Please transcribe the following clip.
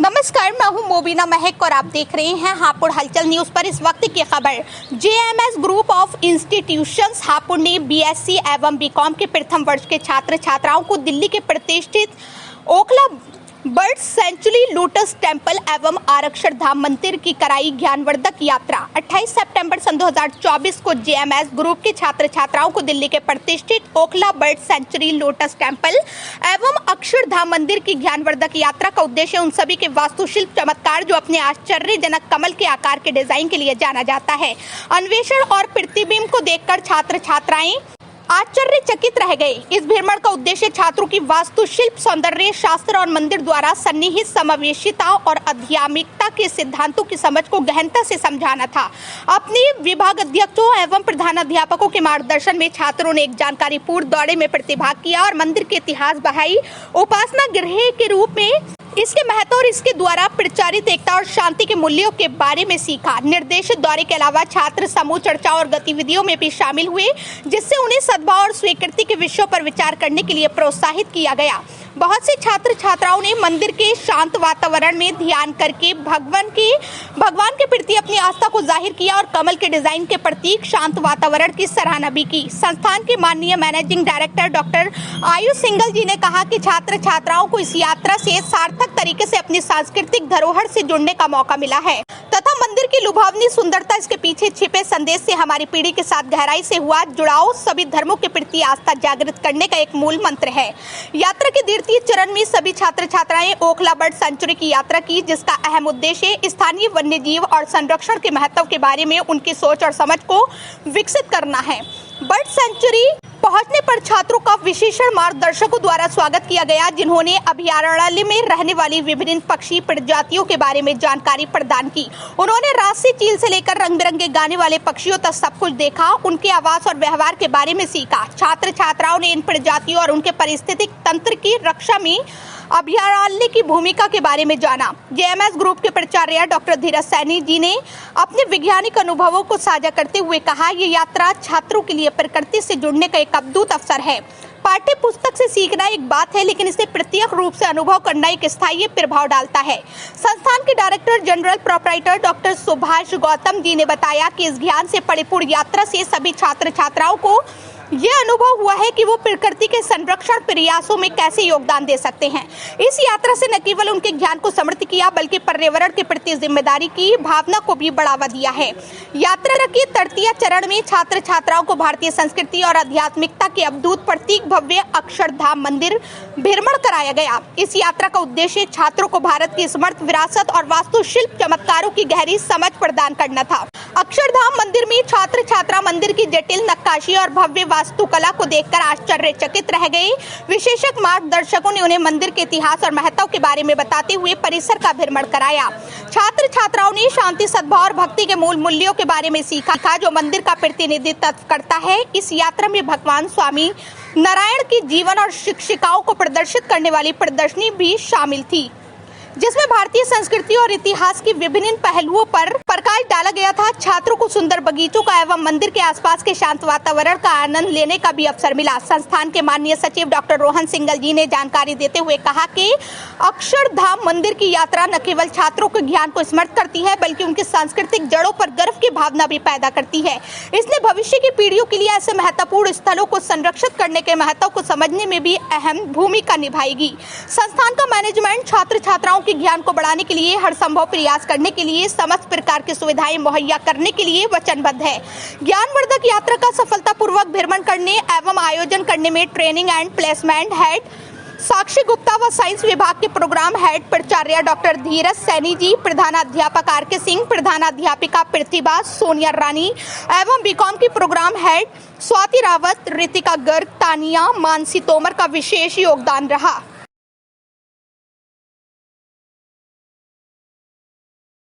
नमस्कार, मैं हूं मोबिना महक और आप देख रहे हैं हापुड़ हलचल न्यूज पर इस वक्त की खबर। JMS group of institutions Hapur ने बीएससी एवं बीकॉम के प्रथम वर्ष के छात्र छात्राओं को दिल्ली के प्रतिष्ठित Okhla bird sanctuary, lotus temple एवं आरक्षर धाम मंदिर की कराई ज्ञानवर्धक यात्रा। 28 सितंबर सन 2024 को जेएमएस ग्रुप के छात्र छात्राओं को दिल्ली के प्रतिष्ठित Okhla bird sanctuary, lotus temple एवं अक्षर धाम मंदिर की ज्ञानवर्धक यात्रा का उद्देश्य उन सभी के वास्तुशिल्प चमत्कार जो अपने आश्चर्यजनक कमल के आकार के डिजाइन के लिए जाना जाता है, अन्वेषण और प्रतिबिंब को देखकर छात्र छात्राएं आश्चर्यचकित रह गए। इस भ्रमण का उद्देश्य छात्रों की वास्तुशिल्प, सौंदर्य शास्त्र और मंदिर द्वारा सन्निहित समावेशिता और आध्यात्मिकता के सिद्धांतों की समझ को गहनता से समझाना था। अपने विभागाध्यक्षों एवं प्रधानाध्यापकों के मार्गदर्शन में छात्रों ने एक जानकारीपूर्ण दौरे में प्रतिभाग किया और मंदिर के इतिहास, बहाई उपासना गृह के रूप में इसके महत्व और इसके द्वारा प्रचारित एकता और शांति के मूल्यों के बारे में सीखा। निर्देशित दौरे के अलावा छात्र समूह चर्चा और गतिविधियों में भी शामिल हुए, जिससे उन्हें सद्भाव और स्वीकृति के विषयों पर विचार करने के लिए प्रोत्साहित किया गया। बहुत से छात्र छात्राओं ने मंदिर के शांत वातावरण में ध्यान करके भगवान के प्रति अपनी आस्था को जाहिर किया और कमल के डिजाइन के प्रतीक शांत वातावरण की सराहना भी की। संस्थान के माननीय managing director doctor Ayush Singhal ji ने कहा कि छात्र छात्राओं को इस यात्रा से सार्थक तरीके से अपनी सांस्कृतिक धरोहर से जुड़ने का मौका मिला है तथा मंदिर की लुभावनी सुंदरता, इसके पीछे छिपे संदेश से हमारी पीढ़ी के साथ गहराई से हुआ जुड़ाव सभी धर्मों के प्रति आस्था जागृत करने का एक मूल मंत्र है। यात्रा के द्वितीय चरण में सभी छात्र छात्राएं ओखला बर्ड सेंचुरी की यात्रा की, जिसका अहम उद्देश्य स्थानीय वन्य जीव और संरक्षण के महत्व के बारे में उनकी सोच और समझ को विकसित करना है। बर्ड सेंचुरी पहुंचने पर छात्रों का विशेषण मार्गदर्शकों द्वारा स्वागत किया गया, जिन्होंने अभयारण्य में रहने वाली विभिन्न पक्षी प्रजातियों के बारे में जानकारी प्रदान की। उन्होंने राष्ट्रीय चील से लेकर रंग बिरंगे गाने वाले पक्षियों तक सब कुछ देखा, उनके आवास और व्यवहार के बारे में सीखा। छात्र छात्राओं ने इन प्रजातियों और उनके पारिस्थितिक तंत्र की रक्षा में अभयारण्य की भूमिका के बारे में जाना। जेएमएस ग्रुप के प्राचार्य डॉक्टर धीरज सैनी जी ने अपने वैज्ञानिक अनुभवों को साझा करते हुए कहा, ये यात्रा छात्रों के लिए प्रकृति से जुड़ने का एक अद्भुत अवसर है। पाठ्य पुस्तक से सीखना एक बात है, लेकिन इसे प्रत्यक्ष रूप से अनुभव करना एक स्थायी प्रभाव डालता है। संस्थान के director general proprietor doctor Subhash Gautam ji ने बताया कि इस ज्ञान से परिपूर्ण यात्रा से सभी छात्र छात्राओं को यह अनुभव हुआ है कि वो प्रकृति के संरक्षण प्रयासों में कैसे योगदान दे सकते हैं। इस यात्रा से न केवल उनके ज्ञान को समृद्ध किया, बल्कि पर्यावरण के प्रति जिम्मेदारी की भावना को भी बढ़ावा दिया है। यात्रा के तृतीय चरण में छात्र छात्राओं को भारतीय संस्कृति और आध्यात्मिकता के अद्भुत प्रतीक भव्य अक्षरधाम मंदिर भ्रमण कराया गया। इस यात्रा का उद्देश्य छात्रों को भारत की समृद्ध विरासत और वास्तुशिल्प चमत्कारों की गहरी समझ प्रदान करना था। अक्षरधाम मंदिर में छात्र छात्रा मंदिर की जटिल नक्काशी और भव्य वास्तुकला को देखकर आश्चर्यचकित रह गए। विशेषज्ञ मार्गदर्शकों ने उन्हें मंदिर के इतिहास और महत्व के बारे में बताते हुए परिसर का भ्रमण कराया। छात्र छात्राओं ने शांति, सद्भाव और भक्ति के मूल मूल्यों के बारे में सीखा, जो मंदिर का प्रतिनिधित्व करता है। इस यात्रा में भगवान स्वामी नारायण की जीवन और शिक्षिकाओं को प्रदर्शित करने वाली प्रदर्शनी भी शामिल थी, जिसमें भारतीय संस्कृति और इतिहास की विभिन्न पहलुओं पर प्रकाश डाला गया था। छात्रों को सुंदर बगीचों का एवं मंदिर के आसपास के शांत वातावरण का आनंद लेने का भी अवसर मिला। संस्थान के माननीय सचिव डॉक्टर रोहन सिंघल जी ने जानकारी देते हुए कहा कि अक्षरधाम मंदिर की यात्रा न केवल छात्रों के ज्ञान को समृद्ध करती है, बल्कि उनकी सांस्कृतिक जड़ों पर गर्व की भावना भी पैदा करती है। इसने भविष्य की पीढ़ियों के लिए ऐसे महत्वपूर्ण स्थलों को संरक्षित करने के महत्व को समझने में भी अहम भूमिका निभाएगी। संस्थान का मैनेजमेंट छात्र छात्राओं के ज्ञान को बढ़ाने के लिए हर संभव प्रयास करने के लिए समस्त प्रकार की सुविधाएं मुहैया करने के लिए वचनबद्ध है। ज्ञानवर्धक यात्रा का सफलतापूर्वक भ्रमण करने एवं आयोजन करने में ट्रेनिंग एंड प्लेसमेंट हेड साक्षी गुप्ता व साइंस विभाग के प्रोग्राम हेड प्राचार्य डॉक्टर धीरज सैनी जी, प्रधानाध्यापक आर.के. सिंह, प्रधानाध्यापिका प्रतिभा सोनिया रानी एवं बीकॉम की प्रोग्राम हेड स्वाति रावत, रितिका गर्ग, तानिया, मानसी तोमर का विशेष योगदान रहा।